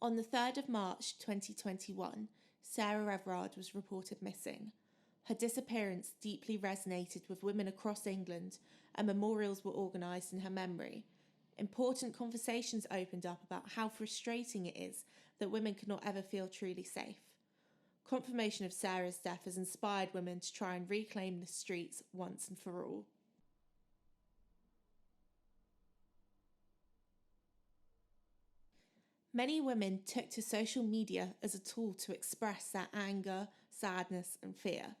On the 3rd of March 2021, Sarah Everard was reported missing. Her disappearance deeply resonated with women across England, and memorials were organised in her memory. Important conversations opened up about how frustrating it is that women could not ever feel truly safe. Confirmation of Sarah's death has inspired women to try and reclaim the streets once and for all. Many women took to social media as a tool to express their anger, sadness, and fear.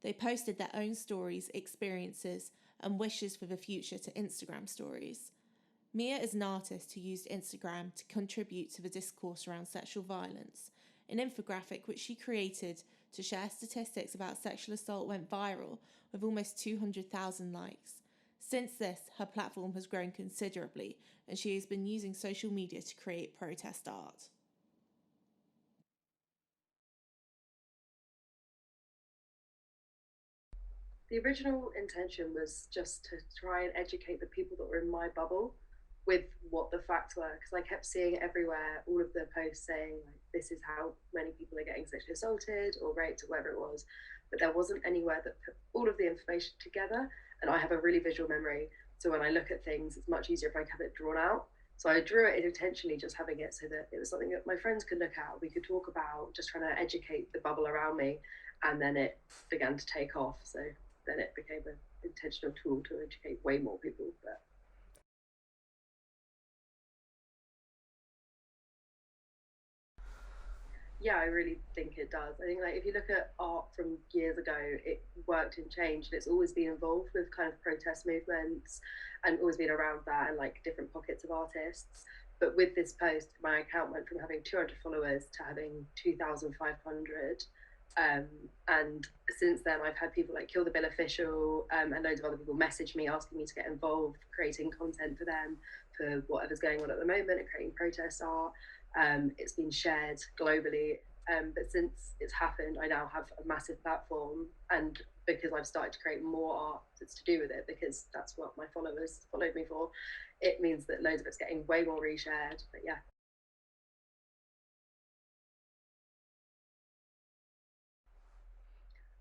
They posted their own stories, experiences, and wishes for the future to Instagram stories. Mia is an artist who used Instagram to contribute to the discourse around sexual violence. An infographic which she created to share statistics about sexual assault went viral with almost 200,000 likes. Since this, her platform has grown considerably, and she has been using social media to create protest art. The original intention was just to try and educate the people that were in my bubble with what the facts were, because I kept seeing everywhere all of the posts saying like this is how many people are getting sexually assaulted or raped or whatever it was, but there wasn't anywhere that put all of the information together. And I have a really visual memory, so when I look at things, it's much easier if I have it drawn out. So I drew it intentionally, just having it so that it was something that my friends could look at, we could talk about, just trying to educate the bubble around me, and then it began to take off. So then it became an intentional tool to educate way more people. But yeah, I really think it does. I think like if you look at art from years ago, it worked and changed. It's always been involved with kind of protest movements and always been around that and like different pockets of artists. But with this post, my account went from having 200 followers to having 2,500. Um, and since then, I've had people like Kill the Bill Official and loads of other people message me asking me to get involved, creating content for them for whatever's going on at the moment and creating protest art. It's been shared globally. But since it's happened, I now have a massive platform. And because I've started to create more art that's to do with it, because that's what my followers followed me for, it means that loads of it's getting way more reshared. But yeah,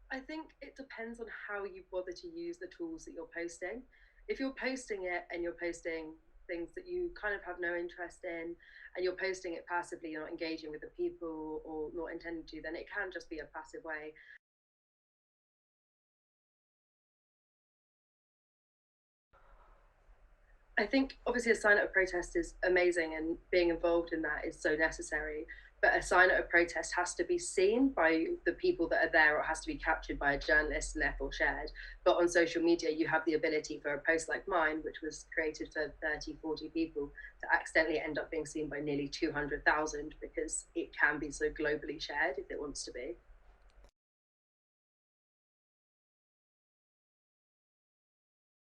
I think it depends on how you bother to use the tools that you're posting. If you're posting it and you're posting things that you kind of have no interest in and you're posting it passively, you're not engaging with the people or not intending to, then it can just be a passive way. I think obviously a sign at a protest is amazing and being involved in that is so necessary. But a sign at a protest has to be seen by the people that are there or it has to be captured by a journalist and therefore shared. But on social media, you have the ability for a post like mine, which was created for 30, 40 people, to accidentally end up being seen by nearly 200,000 because it can be so globally shared if it wants to be.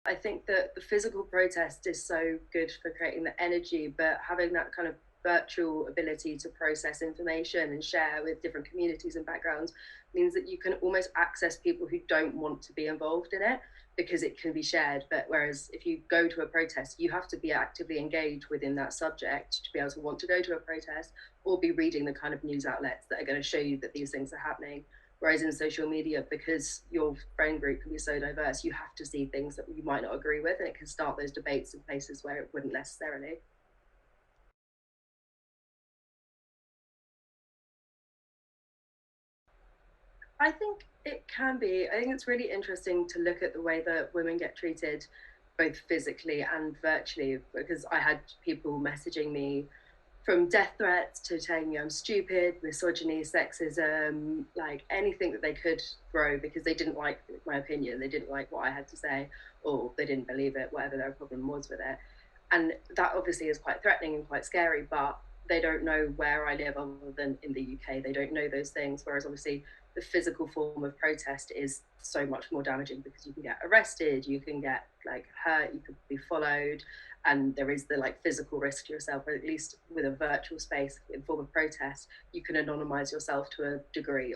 I think that the physical protest is so good for creating the energy, but having that kind of virtual ability to process information and share with different communities and backgrounds means that you can almost access people who don't want to be involved in it because it can be shared. But whereas if you go to a protest, you have to be actively engaged within that subject to be able to want to go to a protest or be reading the kind of news outlets that are going to show you that these things are happening. Whereas in social media, because your friend group can be so diverse, you have to see things that you might not agree with, and it can start those debates in places where it wouldn't necessarily. I think it can be. I think it's really interesting to look at the way that women get treated, both physically and virtually, because I had people messaging me from death threats to telling me I'm stupid, misogyny, sexism, like anything that they could throw because they didn't like my opinion, they didn't like what I had to say, or they didn't believe it, whatever their problem was with it. And that obviously is quite threatening and quite scary, but they don't know where I live other than in the UK. They don't know those things. Whereas obviously the physical form of protest is so much more damaging because you can get arrested, you can get like hurt, you could be followed, and there is the like physical risk to yourself. But at least with a virtual space in form of protest, you can anonymize yourself to a degree.